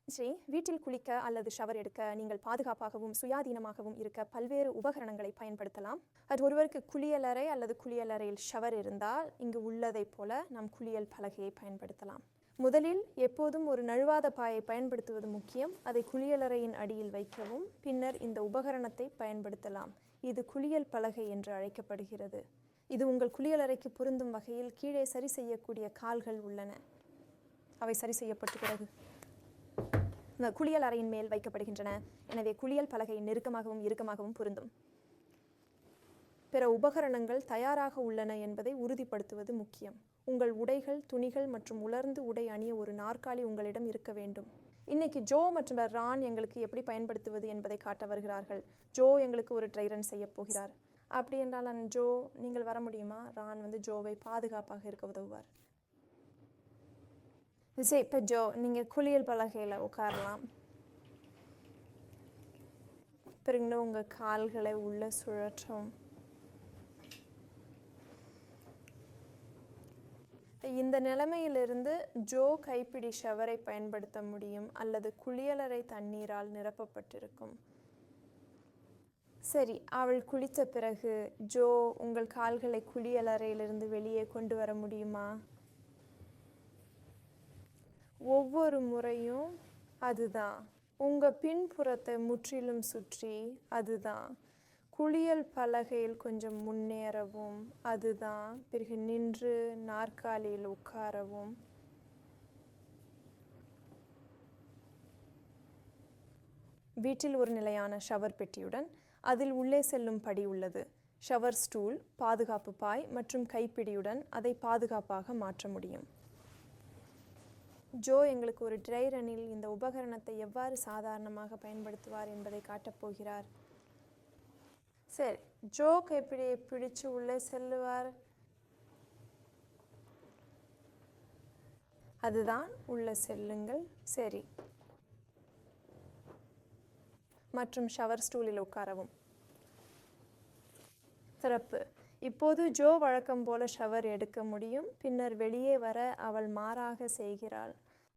ஸ்ரீ, வீட்டில் குளிக்க அல்லது ஷவர் எடுக்க நீங்கள் பாதுகாப்பாகவும் சுயாதீனமாகவும் இருக்க பல்வேறு உபகரணங்களை பயன்படுத்தலாம். அது ஒருவருக்கு குளியலறை அல்லது குளியலறையில் ஷவர் இருந்தால் இங்கு உள்ளதைப் போல நாம் குளியல் பலகையை பயன்படுத்தலாம். முதலில் எப்போதும் ஒரு நழுவாத பாயை பயன்படுத்துவது முக்கியம். அதை குளியலறையின் அடியில் வைக்கவும், பின்னர் இந்த உபகரணத்தை பயன்படுத்தலாம். இது குளியல் பலகை என்று அழைக்கப்படுகிறது. இது உங்கள் குளியலறைக்கு பொருந்தும் வகையில் கீழே சரி செய்யக்கூடிய கால்கள் உள்ளன. அவை சரி செய்யப்பட்ட பிறகு குளியல் அறையின் மேல் வைக்கப்படுகின்றன. எனவே குளியல் பலகை நெருக்கமாகவும் இறுக்கமாகவும் பொருந்தும். பிற உபகரணங்கள் தயாராக உள்ளன என்பதை உறுதிப்படுத்துவது முக்கியம். உங்கள் உடைகள், துணிகள் மற்றும் உலர்ந்து உடை அணிய ஒரு நாற்காலி உங்களிடம் இருக்க வேண்டும். இன்னைக்கு ஜோ மற்றும் ரான் எங்களுக்கு எப்படி பயன்படுத்துவது என்பதை காட்ட வருகிறார்கள். ஜோ எங்களுக்கு ஒரு ட்ரை ரன் செய்ய போகிறார். அப்படி என்றால் ஜோ, நீங்கள் வர முடியுமா? ரான் ஜோவை பாதுகாப்பாக இருக்க உதவுவார். சரி, இப்போ ஜோ, நீங்கள் குளியல் பலகையில் உட்காரலாம். பிறகு உங்கள் கால்களை உள்ள சுழற்றும். இந்த நிலைமையிலிருந்து ஜோ கைப்பிடி ஷவரை பயன்படுத்த முடியும் அல்லது குளியலறை தண்ணீரால் நிரப்பப்பட்டிருக்கும். சரி, அவள் குளித்த பிறகு ஜோ உங்கள் கால்களை குளியலறையிலிருந்து வெளியே கொண்டு வர முடியுமா? ஒவ்வொரு முறையும் அதுதான். உங்கள் பின்புறத்தை முற்றிலும் சுற்றி அதுதான். குளியல் பலகையில் கொஞ்சம் முன்னேறவும் அதுதான். பிறகு நின்று நாற்காலியில் உட்காரவும். வீட்டில் ஒரு நிலையான ஷவர் பெட்டியுடன் அதில் உள்ளே செல்லும் படி உள்ளது. ஷவர் ஸ்டூல், பாதுகாப்பு பாய் மற்றும் கைப்பிடியுடன் அதை பாதுகாப்பாக மாற்ற முடியும். ஜோ எங்களுக்கு ஒரு ட்ரை ரனில் இந்த உபகரணத்தை எவ்வாறு சாதாரணமாக பயன்படுத்துவார் என்பதை காட்டப் போகிறார். சரி, ஜோ கைப்பிடியை பிடிச்சு உள்ளே செல்லுவார். அதுதான், உள்ள செல்லுங்கள். சரி, மற்றும் ஷவர் ஸ்டூலில் உட்காரவும். சிறப்பு. இப்போது ஜோ வழக்கம் போல ஷவர் எடுக்க முடியும். பின்னர் வெளியே வர அவள் மாறாக செய்கிறாள்.